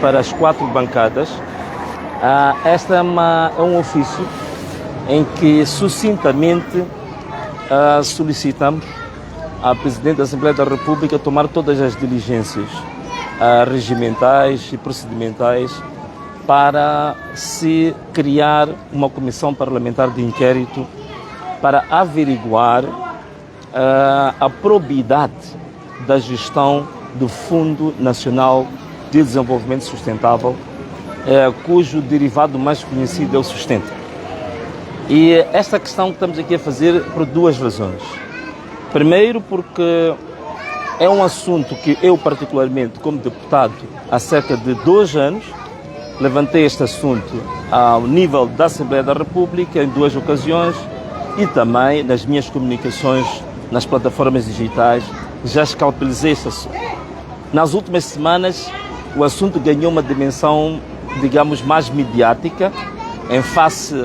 para as 4 bancadas. Esta é um ofício em que sucintamente solicitamos à Presidente da Assembleia da República tomar todas as diligências regimentais e procedimentais para se criar uma comissão parlamentar de inquérito para averiguar a probidade da gestão do Fundo Nacional de Desenvolvimento Sustentável, cujo derivado mais conhecido é o Sustenta. E esta questão que estamos aqui a fazer por 2 razões. Primeiro, porque é um assunto que eu, particularmente, como deputado, há cerca de 2 anos, levantei este assunto ao nível da Assembleia da República em 2 ocasiões e também nas minhas comunicações nas plataformas digitais, já escalpelizei este assunto. Nas últimas semanas, o assunto ganhou uma dimensão, digamos, mais midiática, em face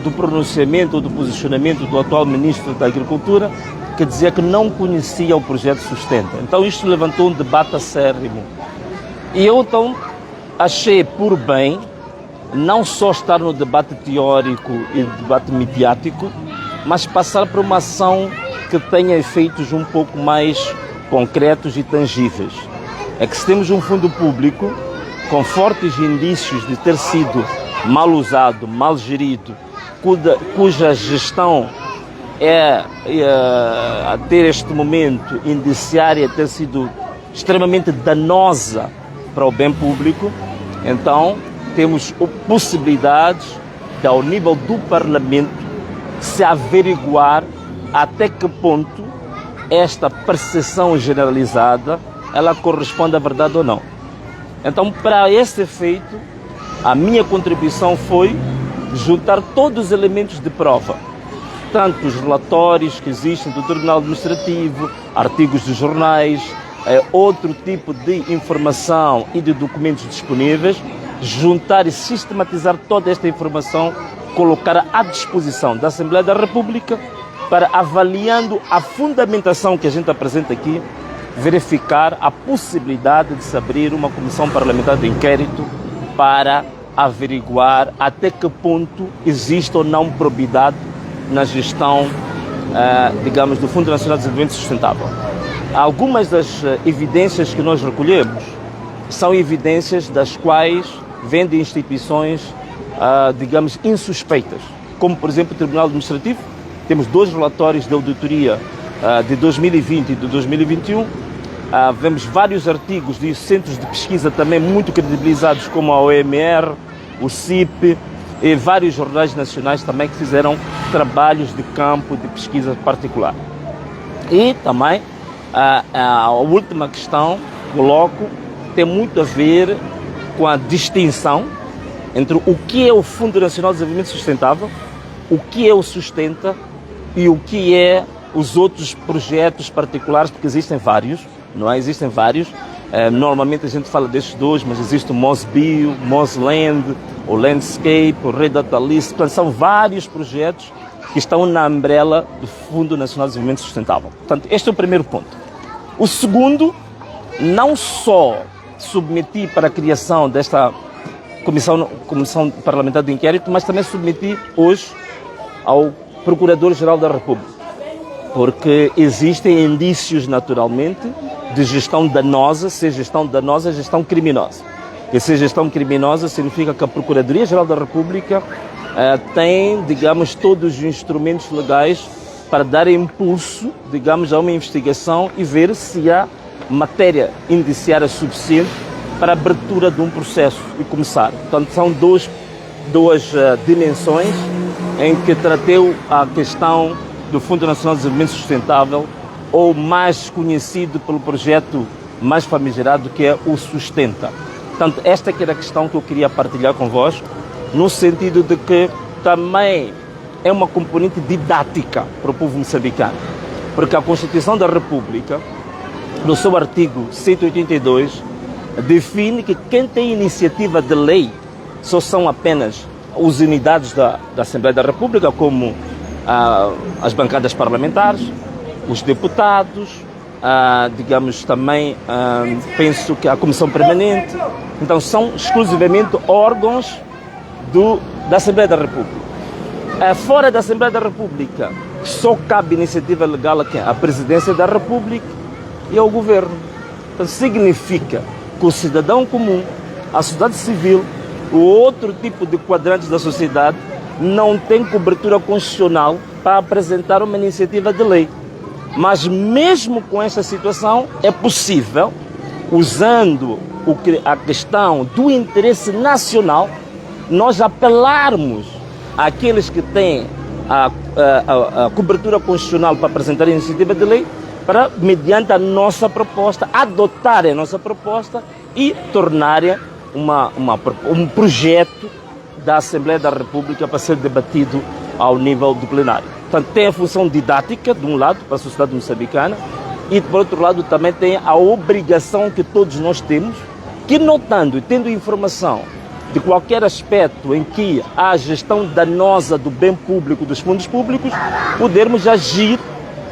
do pronunciamento ou do posicionamento do atual Ministro da Agricultura, que dizia que não conhecia o projeto Sustenta. Então isto levantou um debate acérrimo. E eu então achei por bem não só estar no debate teórico e debate midiático, mas passar por uma ação que tenha efeitos um pouco mais concretos e tangíveis. É que se temos um fundo público com fortes indícios de ter sido mal usado, mal gerido, cuja gestão a ter este momento indiciária ter sido extremamente danosa para o bem público, então temos possibilidades de, ao nível do Parlamento, se averiguar até que ponto esta percepção generalizada ela corresponde à verdade ou não. Então, para esse efeito, a minha contribuição foi juntar todos os elementos de prova, tanto os relatórios que existem do Tribunal Administrativo, artigos dos jornais, outro tipo de informação e de documentos disponíveis, juntar e sistematizar toda esta informação, colocar à disposição da Assembleia da República para, avaliando a fundamentação que a gente apresenta aqui, verificar a possibilidade de se abrir uma comissão parlamentar de inquérito para averiguar até que ponto existe ou não probidade na gestão, digamos, do Fundo Nacional de Desenvolvimento Sustentável. Algumas das evidências que nós recolhemos são evidências das quais vêm de instituições, digamos, insuspeitas, como, por exemplo, o Tribunal Administrativo. Temos 2 relatórios de auditoria de 2020 e de 2021. Vemos vários artigos de centros de pesquisa também muito credibilizados, como a OMR, o CIP e vários jornais nacionais também que fizeram trabalhos de campo de pesquisa particular. E também a última questão que coloco tem muito a ver com a distinção entre o que é o Fundo Nacional de Desenvolvimento Sustentável, o que é o Sustenta e o que é os outros projetos particulares, porque existem vários, não é? Existem vários. Normalmente a gente fala destes 2, mas existe o MOSBio, MOSLand, o Landscape, o Redatalist, são vários projetos que estão na umbrella do Fundo Nacional de Desenvolvimento Sustentável. Portanto, este é o primeiro ponto. O segundo, não só submeti para a criação desta comissão parlamentar de inquérito, mas também submeti hoje ao Procurador-Geral da República, porque existem indícios, naturalmente, de gestão danosa, ser gestão danosa, gestão criminosa. E ser gestão criminosa significa que a Procuradoria-Geral da República tem, digamos, todos os instrumentos legais para dar impulso, digamos, a uma investigação e ver se há matéria indiciária suficiente para a abertura de um processo e começar. Portanto, são duas dimensões em que tratei a questão do Fundo Nacional de Desenvolvimento Sustentável, ou mais conhecido pelo projeto mais famigerado, que é o Sustenta. Portanto, esta que era a questão que eu queria partilhar convosco, no sentido de que também é uma componente didática para o povo moçambicano, porque a Constituição da República, no seu artigo 182, define que quem tem iniciativa de lei só são apenas as unidades da Assembleia da República, como as bancadas parlamentares, os deputados, digamos, também penso que a Comissão Permanente. Então são exclusivamente órgãos da Assembleia da República. Fora da Assembleia da República, só cabe iniciativa legal à Presidência da República e ao Governo. Então significa que o cidadão comum, a sociedade civil, o outro tipo de quadrantes da sociedade não tem cobertura constitucional para apresentar uma iniciativa de lei. Mas mesmo com esta situação, é possível, usando a questão do interesse nacional, nós apelarmos àqueles que têm a cobertura constitucional para apresentar a iniciativa de lei, para, mediante a nossa proposta, adotarem a nossa proposta e tornarem um projeto da Assembleia da República para ser debatido ao nível do plenário. Portanto, tem a função didática, de um lado, para a sociedade moçambicana, e, por outro lado, também tem a obrigação que todos nós temos, que notando e tendo informação de qualquer aspecto em que há gestão danosa do bem público, dos fundos públicos, podermos agir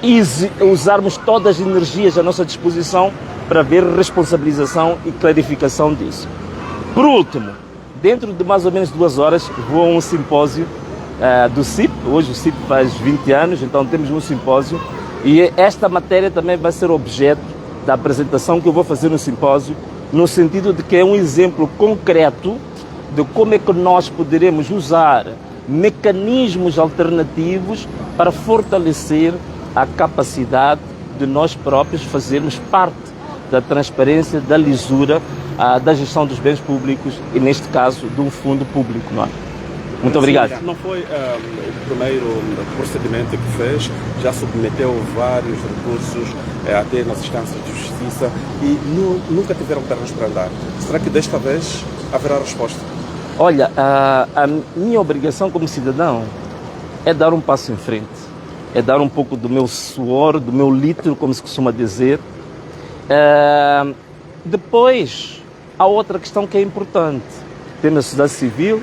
e usarmos todas as energias à nossa disposição para ver responsabilização e clarificação disso. Por último, dentro de mais ou menos 2 horas, vou a um simpósio do CIP. Hoje o CIP faz 20 anos, então temos um simpósio e esta matéria também vai ser objeto da apresentação que eu vou fazer no simpósio, no sentido de que é um exemplo concreto de como é que nós poderemos usar mecanismos alternativos para fortalecer a capacidade de nós próprios fazermos parte da transparência, da lisura, da gestão dos bens públicos e, neste caso, de um fundo público. Não é? Muito obrigado. Não foi o primeiro procedimento que fez, já submeteu vários recursos até nas instâncias de justiça e nunca tiveram pernas para andar. Será que desta vez haverá resposta? Olha, a minha obrigação como cidadão é dar um passo em frente, é dar um pouco do meu suor, do meu litro, como se costuma dizer. Depois, há outra questão que é importante. Temos a sociedade civil,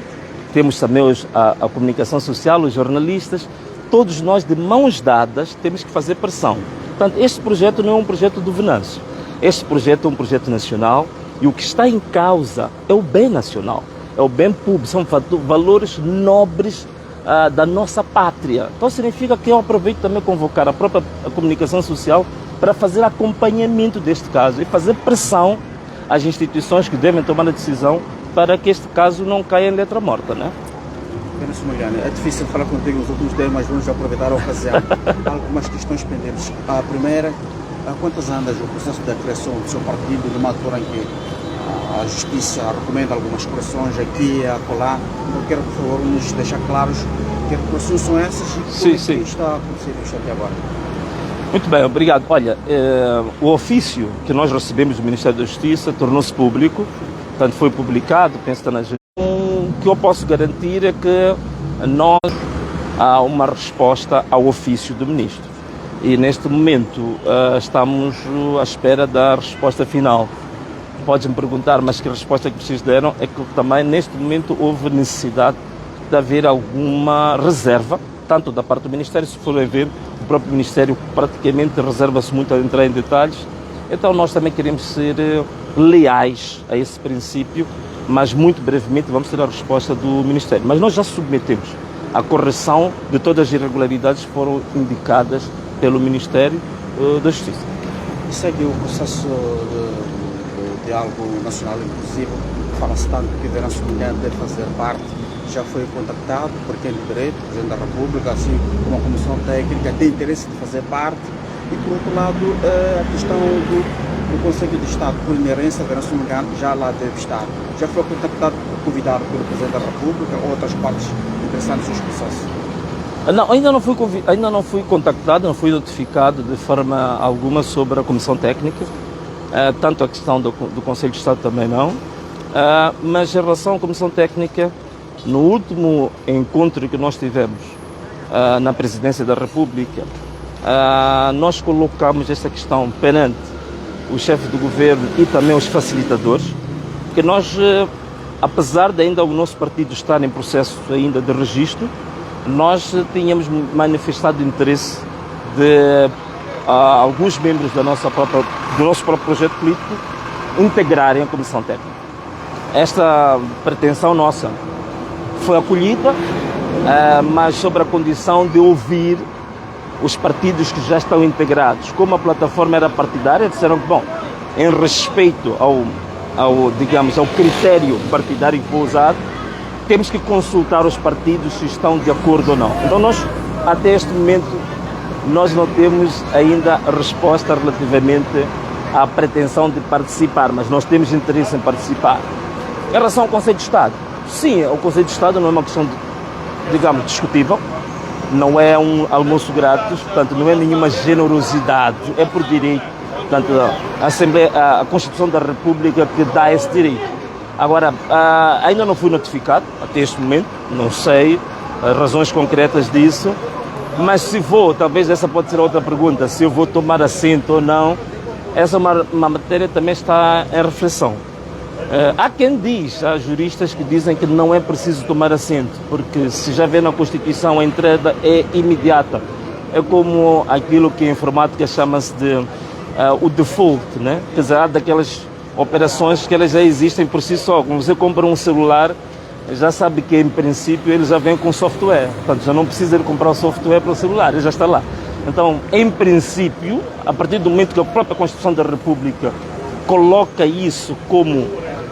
temos também a comunicação social, os jornalistas, todos nós de mãos dadas temos que fazer pressão. Portanto, este projeto não é um projeto do Venâncio, este projeto é um projeto nacional e o que está em causa é o bem nacional, é o bem público, são valores nobres da nossa pátria. Então significa que eu aproveito também convocar a própria comunicação social para fazer acompanhamento deste caso e fazer pressão às instituições que devem tomar a decisão para que este caso não caia em letra morta, né? Apenas Mariana, é difícil falar contigo nos últimos dias, mas vamos aproveitar a ocasião. Há algumas questões pendentes. A primeira, há quantas andas o processo de criação do seu partido, numa altura em que a Justiça recomenda algumas correções aqui e acolá? Eu quero, por favor, nos deixar claros que correções são essas e como está a acontecer isto até agora. Muito bem, obrigado. Olha, o ofício que nós recebemos do Ministério da Justiça tornou-se público, portanto foi publicado, penso que está na agenda. O que eu posso garantir é que há uma resposta ao ofício do Ministro. E neste momento estamos à espera da resposta final. Podes-me perguntar, mas que resposta que vocês deram? É que também neste momento houve necessidade de haver alguma reserva, tanto da parte do Ministério, se forem ver, o próprio Ministério praticamente reserva-se muito a entrar em detalhes. Então nós também queremos ser leais a esse princípio, mas muito brevemente vamos ter a resposta do Ministério. Mas nós já submetemos a correção de todas as irregularidades que foram indicadas pelo Ministério da Justiça. E segue o processo de diálogo nacional inclusivo, fala-se tanto que o Venâncio Mondlane deve fazer parte, já foi contactado por quem de direito, o Presidente da República, assim como a Comissão Técnica, tem interesse de fazer parte, e por outro lado a questão do Conselho de Estado, por inerência, o Venâncio Mondlane já lá deve estar. Já foi contactado, convidado pelo Presidente da República ou outras partes interessantes neste processo? Não, ainda não fui contactado, não fui notificado de forma alguma sobre a Comissão Técnica, tanto a questão do Conselho de Estado também não, mas em relação à Comissão Técnica, no último encontro que nós tivemos na Presidência da República, nós colocamos esta questão perante o chefe do governo e também os facilitadores, porque nós, apesar de ainda o nosso partido estar em processo ainda de registro, nós tínhamos manifestado interesse de alguns membros do nosso próprio projeto político integrarem a Comissão Técnica. Esta pretensão nossa foi acolhida, mas sobre a condição de ouvir os partidos que já estão integrados. Como a plataforma era partidária, disseram que, bom, em respeito ao critério partidário que foi usado, temos que consultar os partidos se estão de acordo ou não. Então nós, até este momento, nós não temos ainda a resposta relativamente à pretensão de participar, mas nós temos interesse em participar. Em relação ao Conselho de Estado, sim, o Conselho de Estado não é uma questão, discutível, não é um almoço grátis, portanto não é nenhuma generosidade, é por direito. Portanto, a Constituição da República que dá esse direito. Agora, ainda não fui notificado até este momento, não sei as razões concretas disso, mas se vou, talvez essa pode ser outra pergunta, se eu vou tomar assento ou não, essa é uma matéria que também está em reflexão. Há quem diz, há juristas que dizem que não é preciso tomar assento, porque se já vê na Constituição a entrada é imediata. É como aquilo que em informática chama-se de o default, né? Quer dizer, há daquelas operações que elas já existem por si só. Quando você compra um celular, já sabe que em princípio ele já vem com software, portanto já não precisa de comprar o software para o celular, ele já está lá. Então, em princípio, a partir do momento que a própria Constituição da República coloca isso como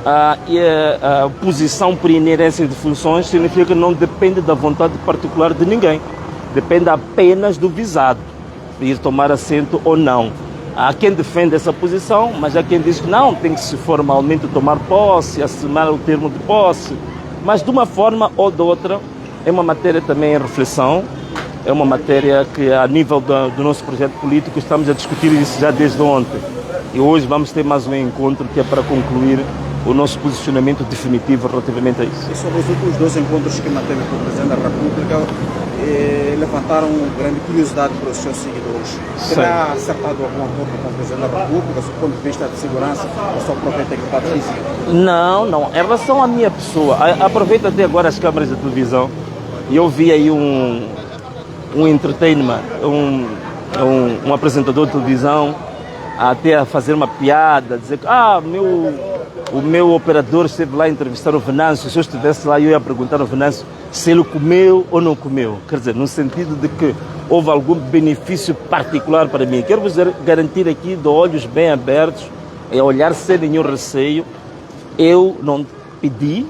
a posição por inerência de funções, significa que não depende da vontade particular de ninguém, depende apenas do visado, de ir tomar assento ou não. Há quem defende essa posição, mas há quem diz que não, tem que se formalmente tomar posse, assinar o termo de posse, mas de uma forma ou de outra é uma matéria também em reflexão, é uma matéria que a nível do nosso projeto político estamos a discutir isso já desde ontem e hoje vamos ter mais um encontro que é para concluir o nosso posicionamento definitivo relativamente a isso. E sobre os últimos 2 encontros que manteve com o Presidente da República, levantaram grande curiosidade para os seus seguidores. Terá acertado algum acordo com o Presidente da República, do ponto de vista de segurança, da sua própria integridade física? Não. Em relação à minha pessoa, aproveito até agora as câmaras de televisão e eu vi aí um entertainment, um apresentador de televisão até a fazer uma piada, dizer que o meu operador esteve lá a entrevistar o Venâncio, se eu estivesse lá eu ia perguntar ao Venâncio se ele comeu ou não comeu. Quer dizer, no sentido de que houve algum benefício particular para mim. Quero vos garantir aqui, de olhos bem abertos, é olhar sem nenhum receio. Eu não pedi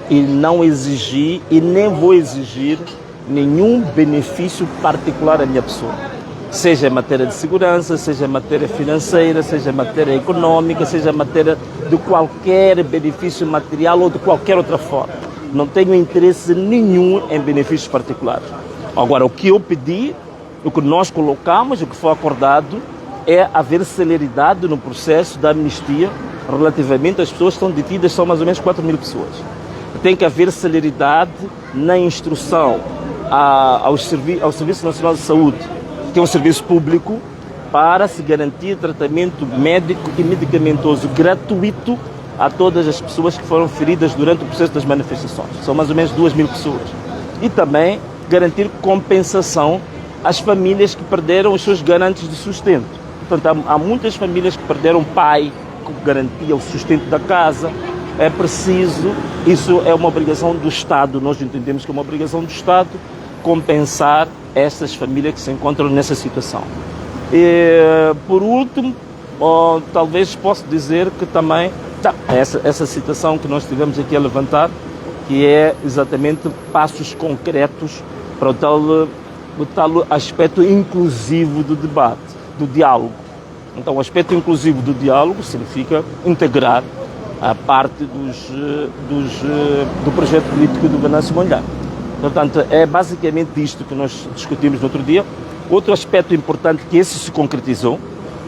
e não exigi e nem vou exigir nenhum benefício particular à minha pessoa. Seja em matéria de segurança, seja em matéria financeira, seja em matéria econômica, seja em matéria de qualquer benefício material ou de qualquer outra forma. Não tenho interesse nenhum em benefícios particulares. Agora, o que eu pedi, o que nós colocamos, o que foi acordado, é haver celeridade no processo da amnistia relativamente às pessoas que estão detidas, são mais ou menos 4.000 pessoas. Tem que haver celeridade na instrução ao Serviço Nacional de Saúde, que é um serviço público, para se garantir tratamento médico e medicamentoso gratuito a todas as pessoas que foram feridas durante o processo das manifestações. São mais ou menos 2.000 pessoas. E também garantir compensação às famílias que perderam os seus garantes de sustento. Portanto, há muitas famílias que perderam pai, que garantia o sustento da casa. É preciso, isso é uma obrigação do Estado, nós entendemos que é uma obrigação do Estado compensar essas famílias que se encontram nessa situação. E, por último, talvez possa dizer que também essa situação que nós tivemos aqui a levantar, que é exatamente passos concretos para o tal aspecto inclusivo do debate, do diálogo. Então, o aspecto inclusivo do diálogo significa integrar a parte do projeto político do Venâncio Mondlane. Portanto, é basicamente isto que nós discutimos no outro dia. Outro aspecto importante que esse se concretizou,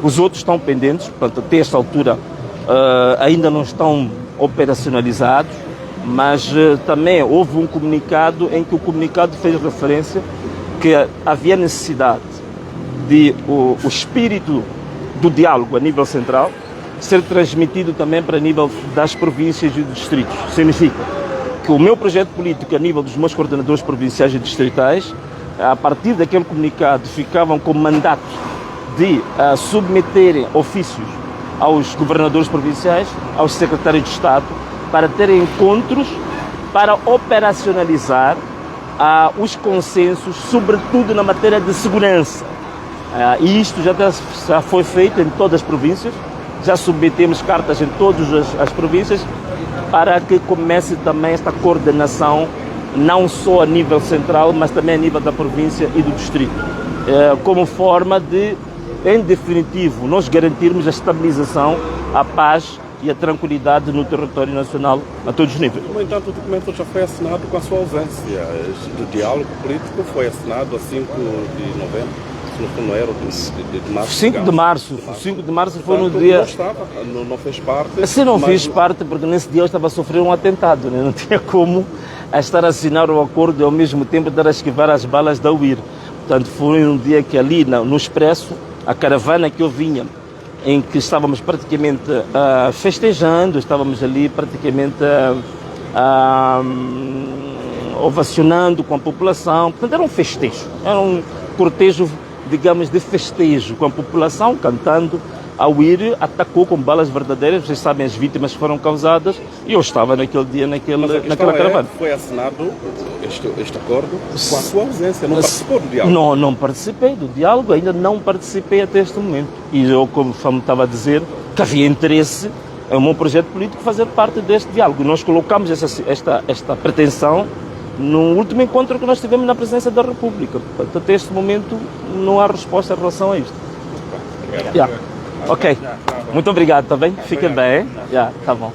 os outros estão pendentes, portanto, até esta altura ainda não estão operacionalizados, mas também houve um comunicado em que o comunicado fez referência que havia necessidade de o espírito do diálogo a nível central ser transmitido também para nível das províncias e dos distritos. Significa que o meu projeto político a nível dos meus coordenadores provinciais e distritais, a partir daquele comunicado, ficavam com mandato de submeterem ofícios aos governadores provinciais, aos secretários de Estado, para terem encontros para operacionalizar os consensos, sobretudo na matéria de segurança. E isto já foi feito em todas as províncias, já submetemos cartas em todas as províncias para que comece também esta coordenação, não só a nível central, mas também a nível da província e do distrito, como forma de, em definitivo, nós garantirmos a estabilização, a paz e a tranquilidade no território nacional a todos os níveis. No entanto, o documento já foi assinado com a sua ausência. O diálogo político foi assinado a 5 de novembro, se não era de março. 5 de março. 5 de março foi Portanto, no dia... Não estava, não fez parte. Se não fiz parte, porque nesse dia eu estava a sofrer um atentado, né? Não tinha como estar a assinar o acordo e ao mesmo tempo estar a esquivar as balas da UIR. Portanto, foi um dia que ali no Expresso, a caravana que eu vinha, em que estávamos praticamente festejando, estávamos ali praticamente ovacionando com a população. Portanto, era um festejo, era um cortejo, digamos, de festejo com a população, cantando. A UIR atacou com balas verdadeiras, vocês sabem as vítimas que foram causadas, e eu estava naquele dia naquela caravana. Foi assinado este acordo com a sua ausência, não participou do diálogo? Não participei do diálogo, ainda não participei até este momento. E eu, como estava a dizer, que havia interesse em um projeto político fazer parte deste diálogo. Nós colocamos esta pretensão no último encontro que nós tivemos na presidência da República. Portanto, até este momento não há resposta em relação a isto. Obrigado. Yeah. Ok, muito obrigado, tá bem? Fiquem bem, tá bom.